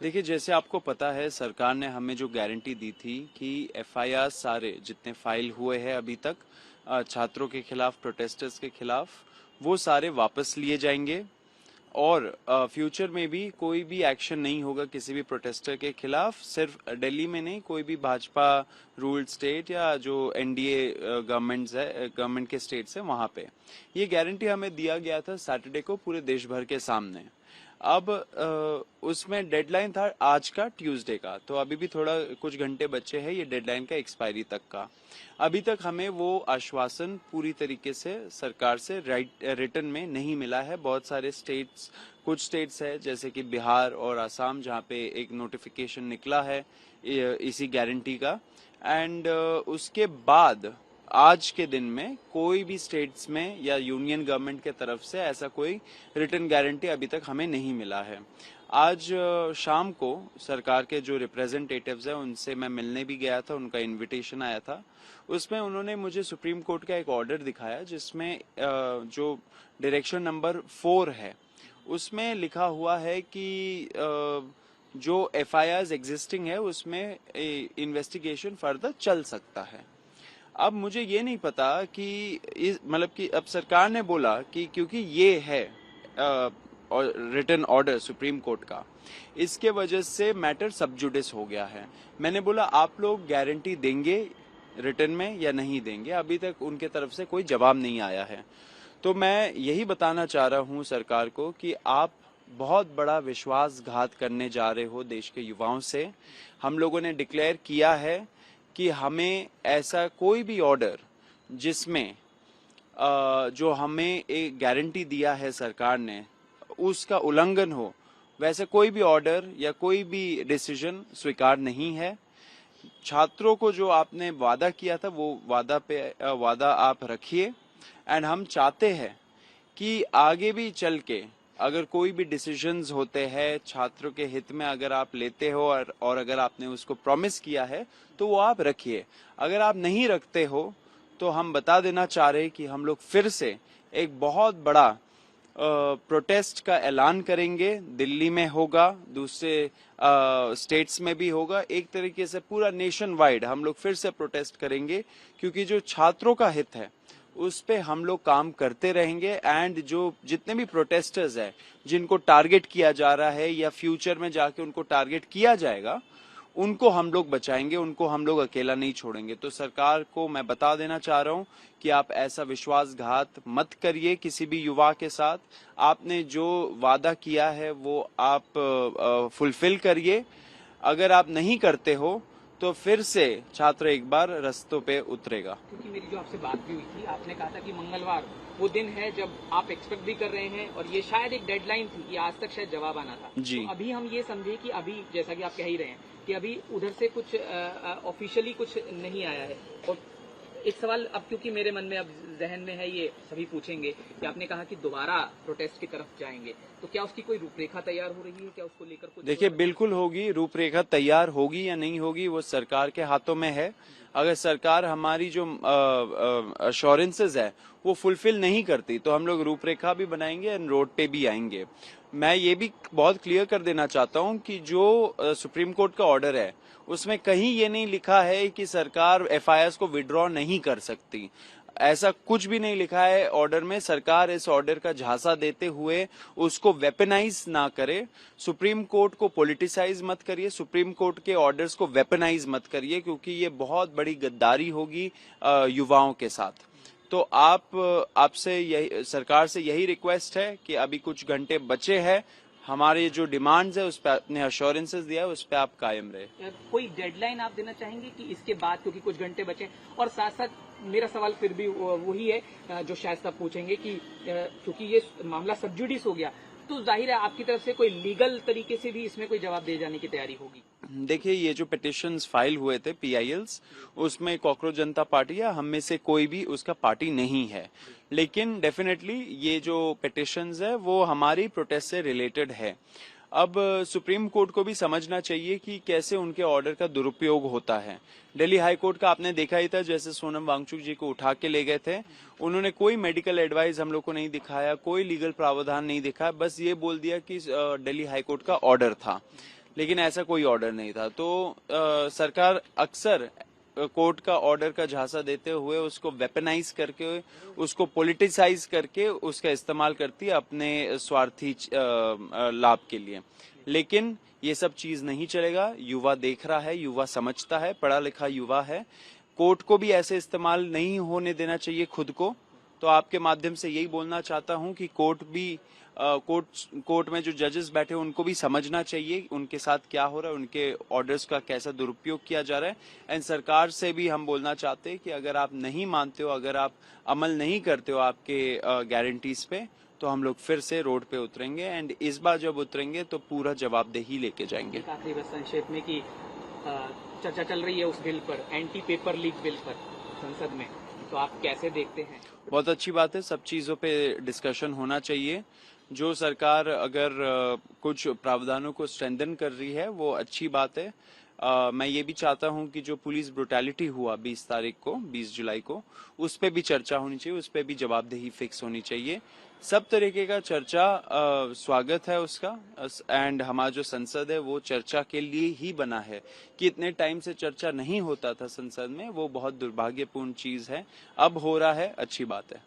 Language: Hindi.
देखिए, जैसे आपको पता है सरकार ने हमें जो गारंटी दी थी कि एफआईआर सारे जितने फाइल हुए हैं अभी तक छात्रों के खिलाफ, प्रोटेस्टर्स के खिलाफ, वो सारे वापस लिए जाएंगे और फ्यूचर में भी कोई भी एक्शन नहीं होगा किसी भी प्रोटेस्टर के खिलाफ। सिर्फ दिल्ली में नहीं, कोई भी भाजपा रूल्ड स्टेट या जो एनडीए गवर्नमेंट के स्टेट्स है वहां पे ये गारंटी हमें दिया गया था सैटरडे को पूरे देश भर के सामने। अब उसमें डेडलाइन था आज का, ट्यूसडे का, तो अभी भी थोड़ा कुछ घंटे बचे हैं ये डेडलाइन का एक्सपायरी तक का। अभी तक हमें वो आश्वासन पूरी तरीके से सरकार से रिटर्न में नहीं मिला है। बहुत सारे स्टेट्स, कुछ स्टेट्स है जैसे कि बिहार और असम जहाँ पे एक नोटिफिकेशन निकला है इसी गारंटी का, एंड उसके बाद आज के दिन में कोई भी स्टेट्स में या यूनियन गवर्नमेंट के तरफ से ऐसा कोई रिटर्न गारंटी अभी तक हमें नहीं मिला है। आज शाम को सरकार के जो रिप्रेजेंटेटिव्स हैं उनसे मैं मिलने भी गया था, उनका इनविटेशन आया था। उसमें उन्होंने मुझे सुप्रीम कोर्ट का एक ऑर्डर दिखाया जिसमें जो डायरेक्शन नंबर 4 है उसमें लिखा हुआ है कि जो एफआईआर एग्जिस्टिंग है उसमें इन्वेस्टिगेशन फर्दर चल सकता है। अब मुझे ये नहीं पता कि मतलब कि अब सरकार ने बोला कि क्योंकि ये है रिटन ऑर्डर सुप्रीम कोर्ट का, इसके वजह से मैटर सब जुडिस हो गया है। मैंने बोला आप लोग गारंटी देंगे रिटन में या नहीं देंगे? अभी तक उनके तरफ से कोई जवाब नहीं आया है। तो मैं यही बताना चाह रहा हूं सरकार को कि आप बहुत बड़ा विश्वासघात करने जा रहे हो देश के युवाओं से। हम लोगों ने डिक्लेयर किया है कि हमें ऐसा कोई भी ऑर्डर जिसमें जो हमें एक गारंटी दिया है सरकार ने उसका उल्लंघन हो, वैसे कोई भी ऑर्डर या कोई भी डिसीजन स्वीकार नहीं है। छात्रों को जो आपने वादा किया था वो वादा आप रखिए, एंड हम चाहते हैं कि आगे भी चल के अगर कोई भी डिसीजंस होते हैं छात्रों के हित में अगर आप लेते हो और अगर आपने उसको प्रॉमिस किया है तो वो आप रखिए। अगर आप नहीं रखते हो तो हम बता देना चाह रहे हैं कि हम लोग फिर से एक बहुत बड़ा प्रोटेस्ट का ऐलान करेंगे। दिल्ली में होगा, दूसरे स्टेट्स में भी होगा, एक तरीके से पूरा नेशन वाइड हम लोग फिर से प्रोटेस्ट करेंगे, क्योंकि जो छात्रों का हित है उस पे हम लोग काम करते रहेंगे। एंड जो जितने भी प्रोटेस्टर्स हैं जिनको टारगेट किया जा रहा है या फ्यूचर में जाके उनको टारगेट किया जाएगा, उनको हम लोग बचाएंगे, उनको हम लोग अकेला नहीं छोड़ेंगे। तो सरकार को मैं बता देना चाह रहा हूं कि आप ऐसा विश्वासघात मत करिए किसी भी युवा के साथ। आपने जो वादा किया है वो आप फुलफिल करिए। अगर आप नहीं करते हो तो फिर से छात्र एक बार रास्तों पे उतरेगा। क्योंकि मेरी जो आपसे बात भी हुई थी, आपने कहा था कि मंगलवार वो दिन है जब आप एक्सपेक्ट भी कर रहे हैं और ये शायद एक डेडलाइन थी कि आज तक शायद जवाब आना था जी। तो अभी हम ये समझे कि अभी जैसा कि आप कह ही रहे हैं कि अभी उधर से कुछ ऑफिशियली कुछ नहीं आया है। और एक सवाल अब क्योंकि मेरे मन में अब जहन में है, ये सभी पूछेंगे कि आपने कहा कि दोबारा प्रोटेस्ट की तरफ जाएंगे, तो क्या उसकी कोई रूपरेखा तैयार हो रही है? क्या उसको लेकर कुछ? देखिए, बिल्कुल होगी रूपरेखा तैयार, होगी या नहीं होगी वो सरकार के हाथों में है। अगर सरकार हमारी जो अश्योरेंसेज है वो फुलफिल नहीं करती तो हम लोग रूपरेखा भी बनाएंगे एंड रोड पे भी आएंगे। मैं ये भी बहुत क्लियर कर देना चाहता हूं कि जो सुप्रीम कोर्ट का ऑर्डर है उसमें कहीं ये नहीं लिखा है कि सरकार एफआईआर को विड्रॉ नहीं कर सकती। ऐसा कुछ भी नहीं लिखा है ऑर्डर में। सरकार इस ऑर्डर का झांसा देते हुए उसको वेपनाइज ना करे। सुप्रीम कोर्ट को पॉलिटिसाइज मत करिए, सुप्रीम कोर्ट के ऑर्डर्स को वेपनाइज मत करिए, क्योंकि ये बहुत बड़ी गद्दारी होगी युवाओं के साथ। तो आपसे यही, सरकार से यही रिक्वेस्ट है कि अभी कुछ घंटे बचे हैं, हमारे जो डिमांड्स है उस पर अपने अश्योरेंसेस दिया है उस पर आप कायम रहे। कोई डेडलाइन आप देना चाहेंगे कि इसके बाद, क्योंकि कुछ घंटे बचे? और साथ साथ मेरा सवाल फिर भी वही है जो शायद सब पूछेंगे कि क्योंकि ये मामला सब जुडिस हो गया तो जाहिर है आपकी तरफ से कोई लीगल तरीके से भी इसमें कोई जवाब दे जाने की तैयारी होगी। देखिए, ये जो पिटिशंस फाइल हुए थे पीआईएल्स, उसमें कॉकरोच जनता पार्टी या हम में से कोई भी उसका पार्टी नहीं है, लेकिन डेफिनेटली ये जो पिटिशंस है वो हमारी प्रोटेस्ट से रिलेटेड है। अब सुप्रीम कोर्ट को भी समझना चाहिए कि कैसे उनके ऑर्डर का दुरुपयोग होता है। दिल्ली हाई कोर्ट का आपने देखा ही था, जैसे सोनम वांगचुक जी को उठा के ले गए थे, उन्होंने कोई मेडिकल एडवाइस हम लोग को नहीं दिखाया, कोई लीगल प्रावधान नहीं दिखाया, बस ये बोल दिया कि दिल्ली हाई कोर्ट का ऑर्डर था। लेकिन ऐसा कोई ऑर्डर नहीं था। तो सरकार अक्सर कोर्ट का ऑर्डर का झांसा देते हुए उसको वेपनाइज करके, उसको पॉलिटिसाइज करके उसका इस्तेमाल करती है अपने स्वार्थी लाभ के लिए। लेकिन ये सब चीज नहीं चलेगा। युवा देख रहा है, युवा समझता है, पढ़ा लिखा युवा है। कोर्ट को भी ऐसे इस्तेमाल नहीं होने देना चाहिए खुद को। तो आपके माध्यम से यही बोलना चाहता हूं कि कोर्ट में जो जजेस बैठे हैं उनको भी समझना चाहिए उनके साथ क्या हो रहा है, उनके ऑर्डर्स का कैसा दुरुपयोग किया जा रहा है। एंड सरकार से भी हम बोलना चाहते हैं कि अगर आप नहीं मानते हो, अगर आप अमल नहीं करते हो आपके गारंटीज पे, तो हम लोग फिर से रोड पे उतरेंगे। एंड इस बार जब उतरेंगे तो पूरा जवाबदेही लेके जाएंगे। एक आखिरी बस संक्षेप में कि चर्चा चल रही है उस बिल पर, एंटी पेपर लीक बिल पर संसद में, तो आप कैसे देखते हैं? बहुत अच्छी बात है, सब चीजों पे डिस्कशन होना चाहिए। जो सरकार अगर कुछ प्रावधानों को स्ट्रेंथन कर रही है वो अच्छी बात है। मैं ये भी चाहता हूं कि जो पुलिस ब्रुटैलिटी हुआ 20 जुलाई को, उस पे भी चर्चा होनी चाहिए, उस पे भी जवाबदेही फिक्स होनी चाहिए। सब तरीके का चर्चा स्वागत है उसका। एंड हमारा जो संसद है वो चर्चा के लिए ही बना है। कि इतने टाइम से चर्चा नहीं होता था संसद में, वो बहुत दुर्भाग्यपूर्ण चीज है। अब हो रहा है, अच्छी बात है।